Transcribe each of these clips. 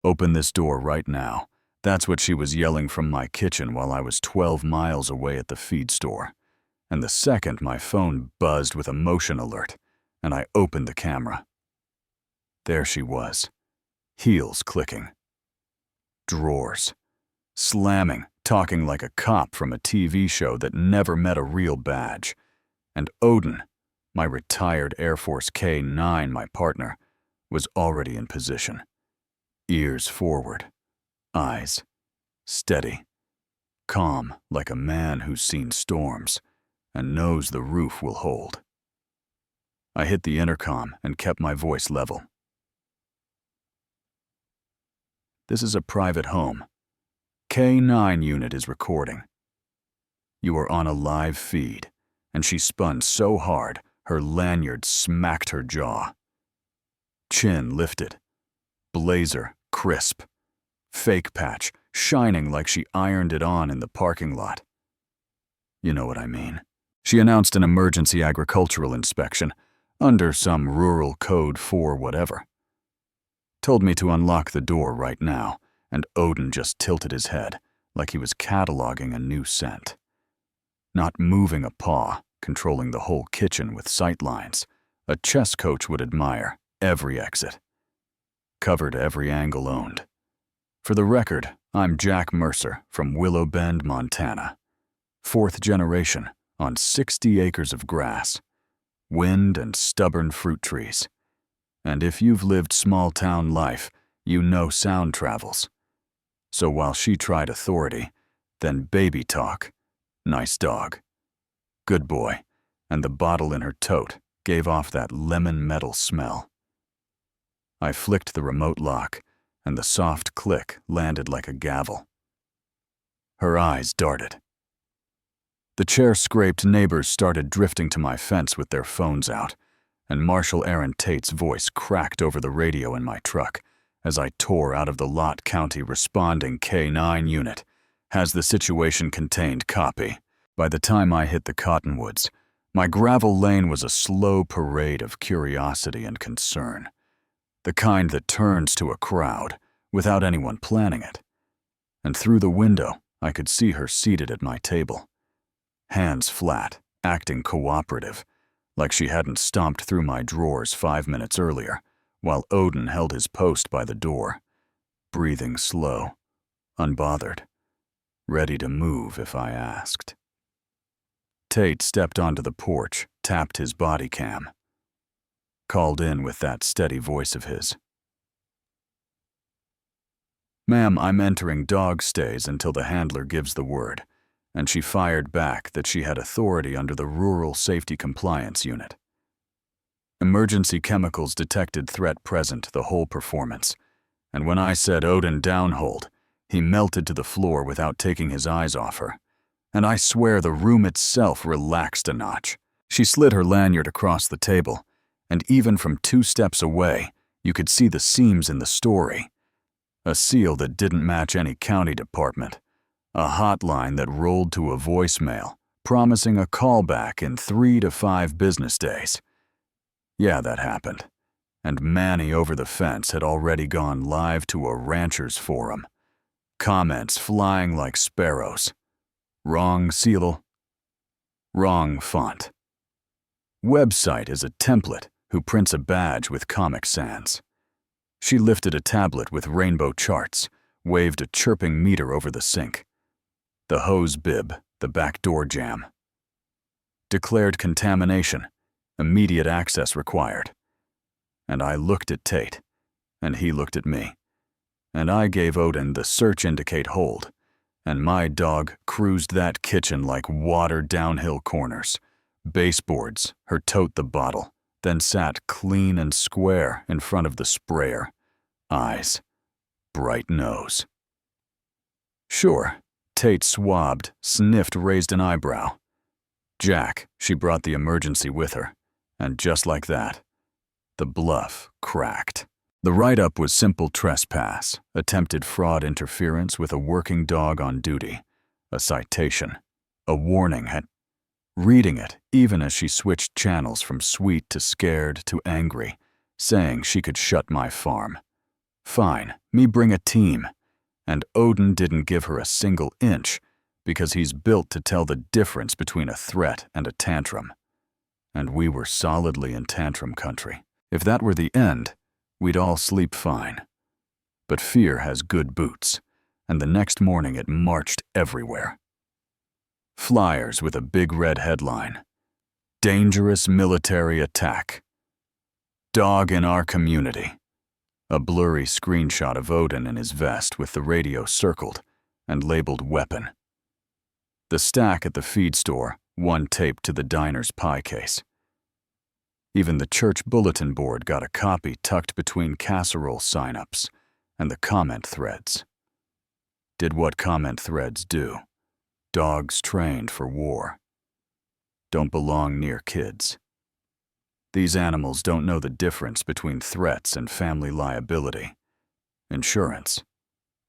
"Open this door right now." That's what she was yelling from my kitchen while I was 12 miles away at the feed store. And the second my phone buzzed with a motion alert, and I opened the camera, there she was, heels clicking, drawers slamming, talking like a cop from a TV show that never met a real badge. And Odin, my retired Air Force K-9, my partner, was already in position. Ears forward, eyes steady, calm like a man who's seen storms and knows the roof will hold. I hit the intercom and kept my voice level. "This is a private home. K-9 unit is recording. You are on a live feed," and she spun so hard her lanyard smacked her jaw. Chin lifted, blazer crisp, fake patch shining like she ironed it on in the parking lot. You know what I mean. She announced an emergency agricultural inspection under some rural code 4 whatever. Told me to unlock the door right now, and Odin just tilted his head like he was cataloging a new scent. Not moving a paw, controlling the whole kitchen with sight lines. A chess coach would admire every exit. Covered every angle owned. For the record, I'm Jack Mercer from Willow Bend, Montana. 4th generation on 60 acres of grass, wind and stubborn fruit trees. And if you've lived small-town life, you know sound travels. So while she tried authority, then baby talk, nice dog, good boy, and the bottle in her tote gave off that lemon metal smell. I flicked the remote lock, and the soft click landed like a gavel. Her eyes darted. The chair-scraped neighbors started drifting to my fence with their phones out, and Marshal Aaron Tate's voice cracked over the radio in my truck as I tore out of the Lott County responding K-9 unit. "Has the situation contained, copy." By the time I hit the cottonwoods, my gravel lane was a slow parade of curiosity and concern. The kind that turns to a crowd without anyone planning it. And through the window, I could see her seated at my table. Hands flat, acting cooperative, like she hadn't stomped through my drawers 5 minutes earlier, while Odin held his post by the door, breathing slow, unbothered, ready to move if I asked. Tate stepped onto the porch, tapped his body cam. Called in with that steady voice of his. "Ma'am, I'm entering dog stays until the handler gives the word," and she fired back that she had authority under the Rural Safety Compliance Unit. Emergency chemicals detected threat present the whole performance, and when I said Odin downhold, he melted to the floor without taking his eyes off her, and I swear the room itself relaxed a notch. She slid her lanyard across the table, and even from 2 steps away, you could see the seams in the story. A seal that didn't match any county department. A hotline that rolled to a voicemail, promising a callback in 3 to 5 business days. Yeah, that happened. And Manny over the fence had already gone live to a rancher's forum. Comments flying like sparrows. Wrong seal. Wrong font. Website is a template who prints a badge with Comic Sans. She lifted a tablet with rainbow charts, waved a chirping meter over the sink. The hose bib, the back door jam. Declared contamination, immediate access required. And I looked at Tate, and he looked at me. And I gave Odin the search indicate hold, and my dog cruised that kitchen like water downhill corners. Baseboards, her tote the bottle, then sat clean and square in front of the sprayer. Eyes, bright nose. Sure, Tate swabbed, sniffed, raised an eyebrow. Jack, she brought the emergency with her, and just like that, the bluff cracked. The write-up was simple trespass, attempted fraud interference with a working dog on duty, a citation, a warning had. Reading it, even as she switched channels from sweet to scared to angry, saying she could shut my farm. Fine, me bring a team. And Odin didn't give her a single inch because he's built to tell the difference between a threat and a tantrum. And we were solidly in tantrum country. If that were the end, we'd all sleep fine. But fear has good boots, and the next morning it marched everywhere. Flyers with a big red headline: "Dangerous military attack. Dog in our community." A blurry screenshot of Odin in his vest with the radio circled and labeled weapon. The stack at the feed store, one taped to the diner's pie case. Even the church bulletin board got a copy tucked between casserole sign-ups and the comment threads. Did what comment threads do. Dogs trained for war. Don't belong near kids. These animals don't know the difference between threats and family liability. Insurance.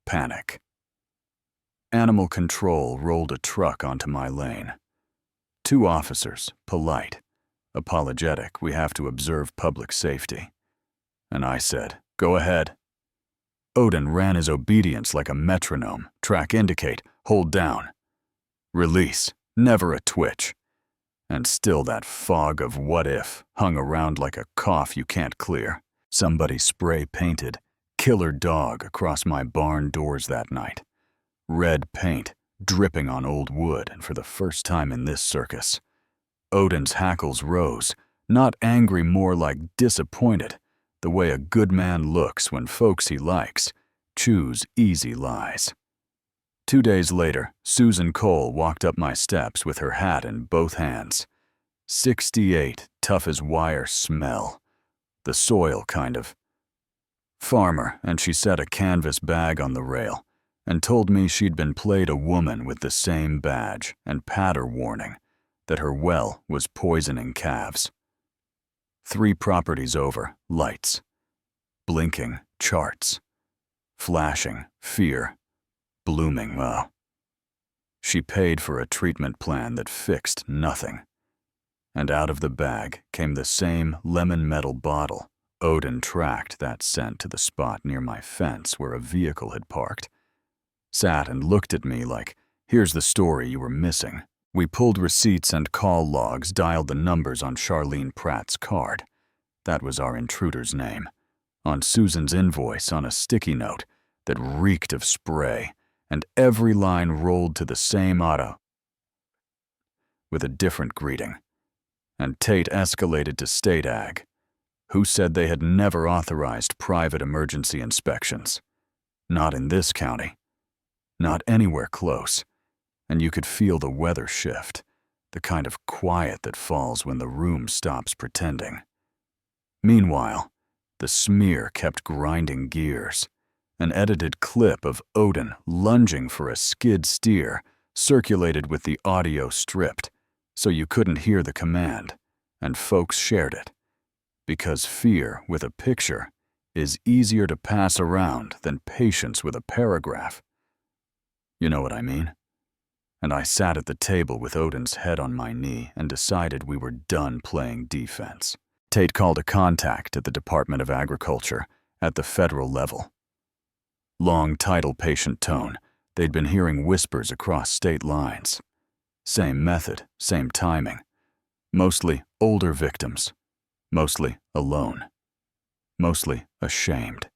Panic. Animal control rolled a truck onto my lane. 2 officers, polite, apologetic, we have to observe public safety. And I said, "Go ahead." Odin ran his obedience like a metronome. Track indicate, hold down. Release, never a twitch. And still that fog of what if hung around like a cough you can't clear. Somebody spray painted "Killer Dog" across my barn doors that night. Red paint dripping on old wood, and for the first time in this circus. Odin's hackles rose, not angry, more like disappointed, the way a good man looks when folks he likes choose easy lies. 2 days later, Susan Cole walked up my steps with her hat in both hands. 68, tough as wire smell. The soil kind of. Farmer, and she set a canvas bag on the rail and told me she'd been played a woman with the same badge and patter warning, that her well was poisoning calves. 3 properties over, lights. Blinking, charts. Flashing, fear. Blooming, well. She paid for a treatment plan that fixed nothing. And out of the bag came the same lemon metal bottle. Odin tracked that scent to the spot near my fence where a vehicle had parked. Sat and looked at me like, "Here's the story you were missing." We pulled receipts and call logs, dialed the numbers on Charlene Pratt's card. That was our intruder's name. On Susan's invoice on a sticky note that reeked of spray, and every line rolled to the same auto with a different greeting. And Tate escalated to state ag, who said they had never authorized private emergency inspections. Not in this county. Not anywhere close. And you could feel the weather shift, the kind of quiet that falls when the room stops pretending. Meanwhile, the smear kept grinding gears. An edited clip of Odin lunging for a skid steer circulated with the audio stripped, so you couldn't hear the command, and folks shared it. Because fear with a picture is easier to pass around than patience with a paragraph. You know what I mean? And I sat at the table with Odin's head on my knee and decided we were done playing defense. Tate called a contact at the Department of Agriculture at the federal level. Long title patient tone, they'd been hearing whispers across state lines. Same method, same timing. Mostly older victims. Mostly alone. Mostly ashamed.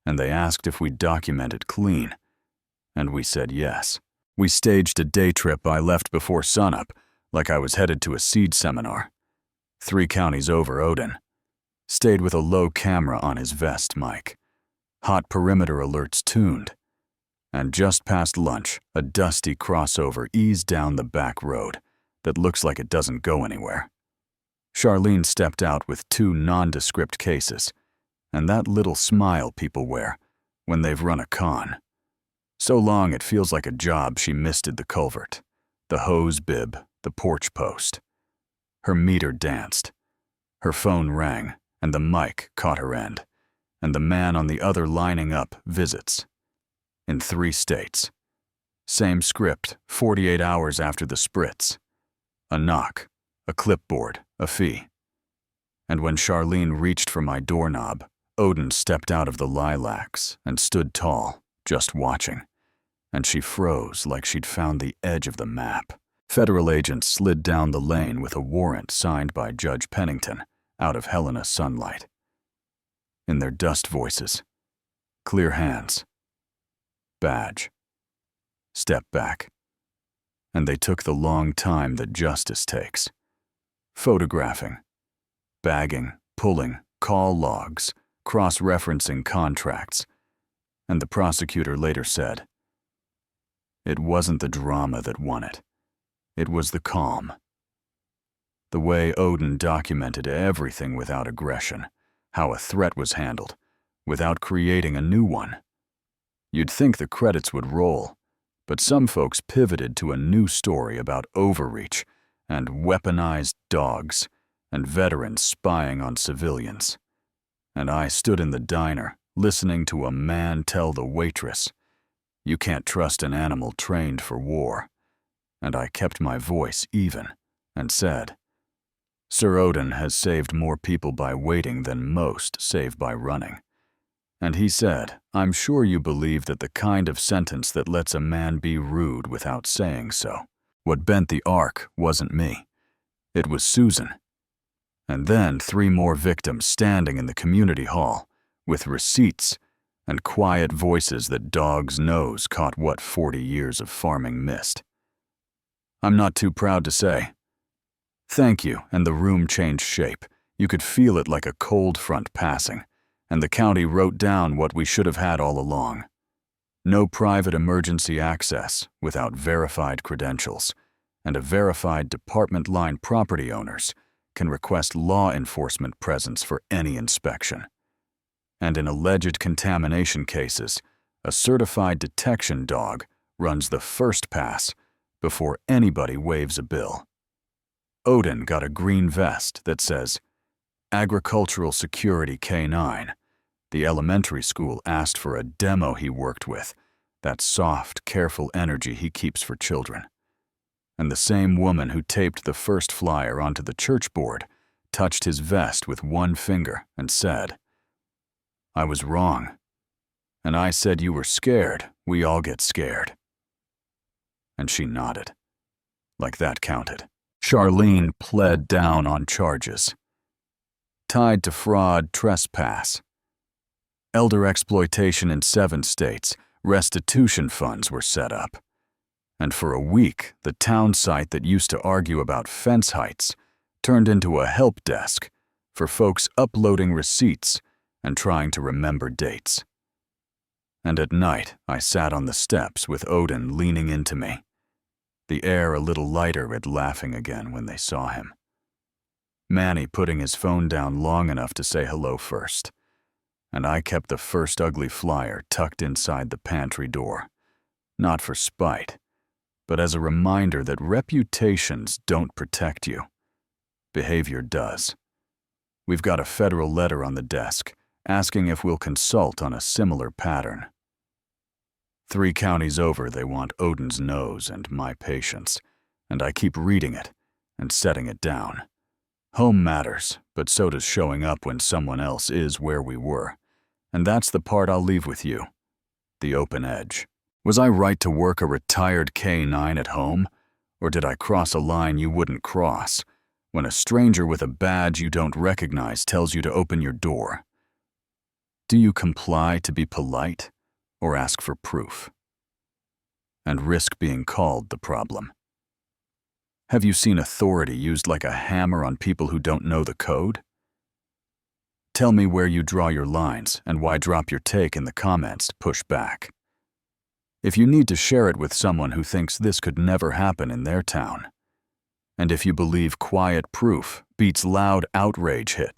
And they asked if we'd documented clean. And we said yes. We staged a day trip I left before sunup, like I was headed to a seed seminar. 3 counties over Odin. Stayed with a low camera on his vest mic. Hot perimeter alerts tuned. And just past lunch, a dusty crossover eased down the back road that looks like it doesn't go anywhere. Charlene stepped out with 2 nondescript cases, and that little smile people wear when they've run a con. So long it feels like a job she misted the culvert, the hose bib, the porch post. Her meter danced. Her phone rang, and the mic caught her end, and the man on the other lining up visits. In 3 states. Same script, 48 hours after the spritz. A knock, a clipboard, a fee. And when Charlene reached for my doorknob, Odin stepped out of the lilacs and stood tall, just watching, and she froze like she'd found the edge of the map. Federal agents slid down the lane with a warrant signed by Judge Pennington out of Helena's sunlight. In their dust voices, clear hands, badge, step back. And they took the long time that justice takes. Photographing, bagging, pulling, call logs, cross-referencing contracts. And the prosecutor later said, "It wasn't the drama that won it. It was the calm." The way Odin documented everything without aggression, how a threat was handled, without creating a new one. You'd think the credits would roll, but some folks pivoted to a new story about overreach and weaponized dogs and veterans spying on civilians. And I stood in the diner, listening to a man tell the waitress, "You can't trust an animal trained for war." And I kept my voice even and said, "Sir Odin has saved more people by waiting than most save by running." And he said, "I'm sure you believe that the kind of sentence that lets a man be rude without saying so." What bent the arc wasn't me. It was Susan. And then 3 more victims standing in the community hall with receipts and quiet voices that dogs' nose caught what 40 years of farming missed. I'm not too proud to say, "Thank you," and the room changed shape. You could feel it like a cold front passing, and the county wrote down what we should have had all along. No private emergency access without verified credentials, and a verified department line property owners can request law enforcement presence for any inspection. And in alleged contamination cases, a certified detection dog runs the first pass before anybody waves a bill. Odin got a green vest that says, "Agricultural Security K9. The elementary school asked for a demo he worked with, that soft, careful energy he keeps for children." And the same woman who taped the first flyer onto the church board touched his vest with one finger and said, "I was wrong. And I said you were scared. We all get scared." And she nodded. Like that counted. Charlene pled down on charges. Tied to fraud, trespass. Elder exploitation in 7 states, restitution funds were set up. And for a week, the town site that used to argue about fence heights turned into a help desk for folks uploading receipts and trying to remember dates. And at night, I sat on the steps with Odin leaning into me, the air a little lighter at laughing again when they saw him. Manny putting his phone down long enough to say hello first, and I kept the first ugly flyer tucked inside the pantry door, not for spite, but as a reminder that reputations don't protect you. Behavior does. We've got a federal letter on the desk asking if we'll consult on a similar pattern. 3 counties over, they want Odin's nose and my patience, and I keep reading it and setting it down. Home matters, but so does showing up when someone else is where we were. And that's the part I'll leave with you, the open edge. Was I right to work a retired K9 at home, or did I cross a line you wouldn't cross when a stranger with a badge you don't recognize tells you to open your door? Do you comply to be polite, or ask for proof? And risk being called the problem? Have you seen authority used like a hammer on people who don't know the code? Tell me where you draw your lines and why drop your take in the comments to push back. If you need to share it with someone who thinks this could never happen in their town. And if you believe quiet proof beats loud outrage hit,